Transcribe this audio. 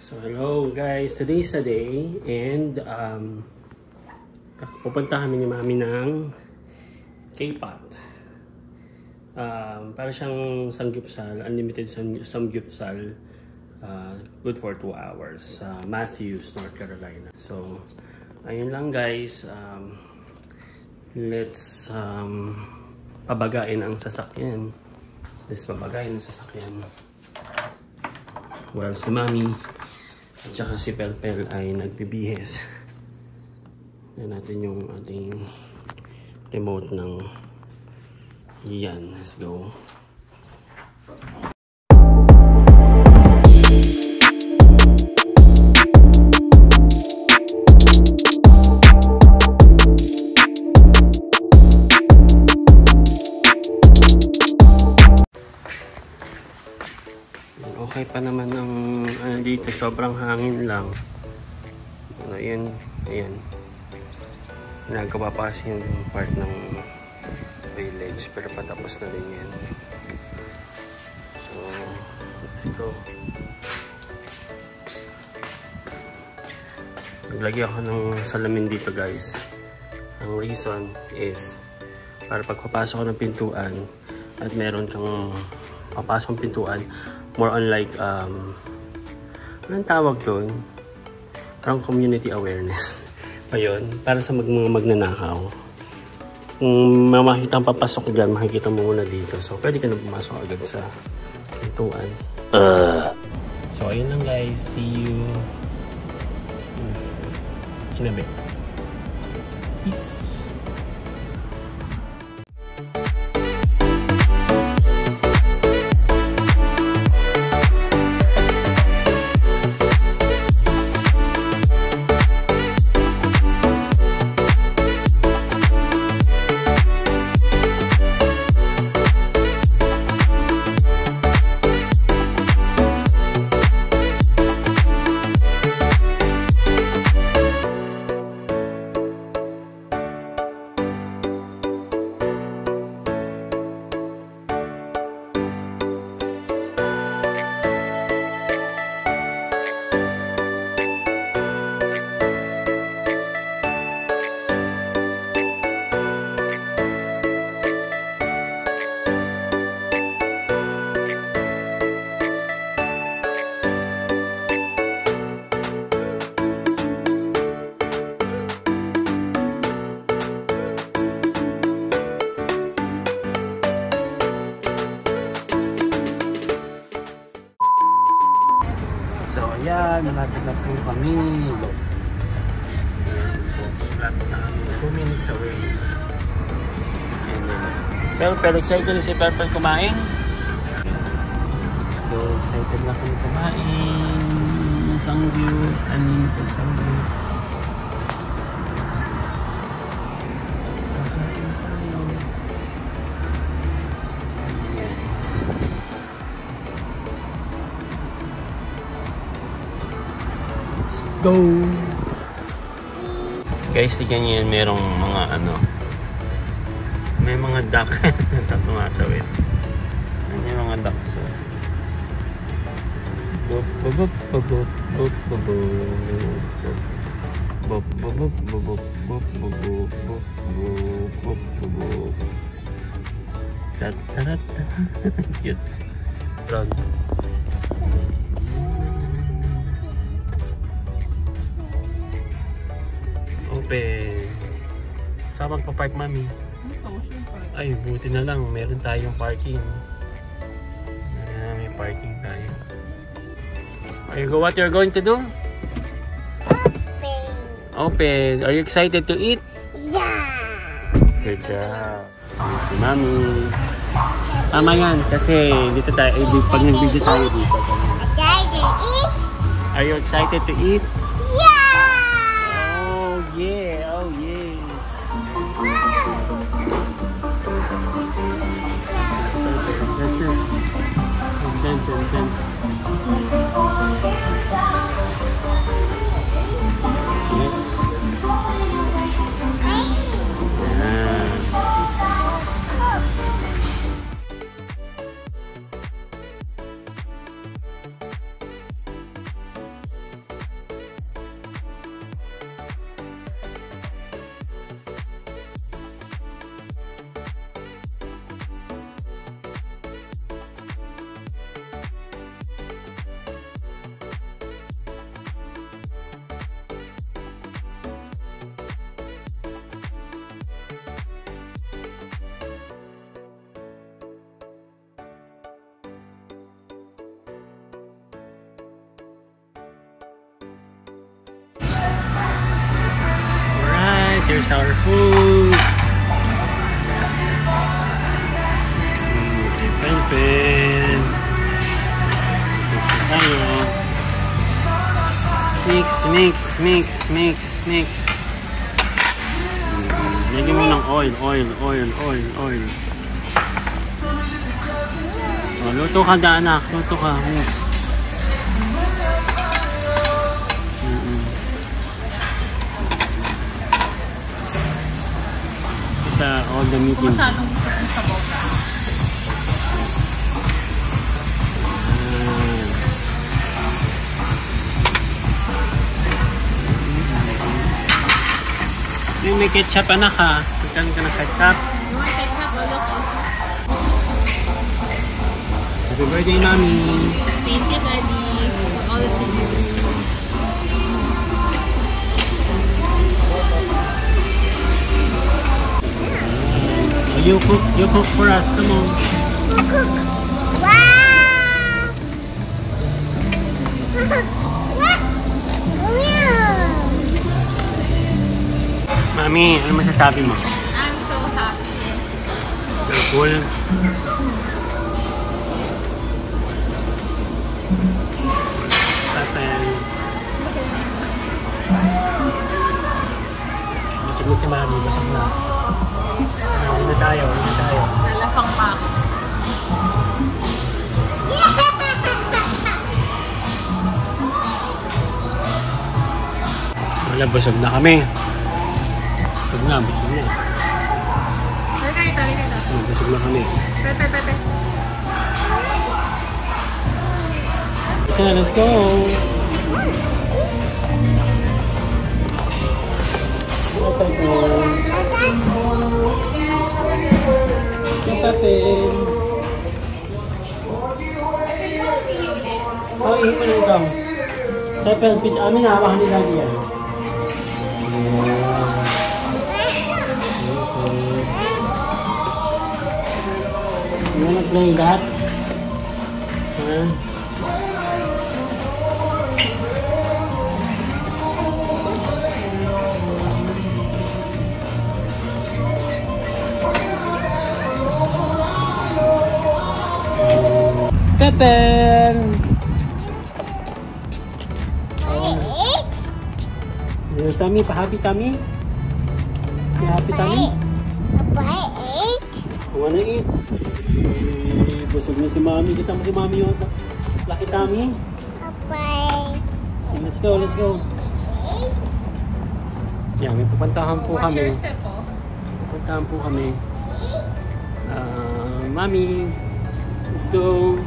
So hello guys, today's the day and pupunta kami ni Mami ng K-Pot. Para siyang samgyupsal, unlimited samgyupsal, good for 2 hours sa Matthews, North Carolina. So ayun lang guys, let's pabagain ang sasakyan. Well, si Mami at saka si Pelpel ay nagbibihis. Yan natin yung ating remote ng yan. Let's go. Okay pa naman ang dito, sobrang hangin lang. Ayan. Nagawa pa kasi yung part ng village, pero patapos na din yan. So, let's go. Naglagay ako ng salamin dito guys. Ang reason is para pagpapasok ng pintuan at meron kang papasok ng pintuan, more on like anong tawag doon? Parang community awareness pa yun, para sa mga magnanakaw. Kung makikita ang papasok dyan, makikita mo muna dito, so pwede ka na pumasok agad sa pintuan. So ayun lang guys, see you in a bit. Peace. So ayan, malapit na po kami. Malapit na kami, 2 minutes away. Pero excited na si Pelpel kumain. Let's go, excited na kami kumain. Samgyup, unlimited samgyup. Go! Guys, tignan nyo yan, merong mga may mga duck na tumatawid. May mga duck, so bop bop bop bop bop bop bop bop bop bop bop bop tat cute. Run. Open. Saan magpa-park, Mami? Ay, buti na lang. Meron tayong parking. May parking tayo. What you're going to do? Open. Are you excited to eat? Yeah! Good job. Si Mami. Tama yan. Kasi dito tayo, pag nag-video tayo dito. Excited to eat? Are you excited to eat? Yeah, oh yes. Dance. Here's our food. Pen. Mix. Lagyan mo ng oil. Oh, luto ka anak. Mix. All the meat in. Masyadong gusto kong sabaw na. Yung may ketchup anak ha. Tignan ka ng ketchup. You want ketchup or local? Happy birthday, Mami. Thank you, Daddy. All the children. You cook for us. Come on. Cook. Wow. What? Mami, ano masasabi mo? I'm so happy. You're cool. Busog na si Mami. Busog na. Uwi na tayo. Nalapang pa ako. Wala, busog na kami. Busog na. Busog na kami. Pepe. Okay, let's go. Oh, ihi mo na ikaw. Tepel, pitch. Amin, hawakan ni Daddy yan. You wanna play that? Pepper! Your tummy, pa-happy tummy? Si happy tummy? Wanna eat? Busog na si Mami. Kita mo si Mami yun. Lucky tummy. Let's go. Yan, may pupuntahan po Watch kami. your step, oh. Pupuntahan po kami. Mami, let's go.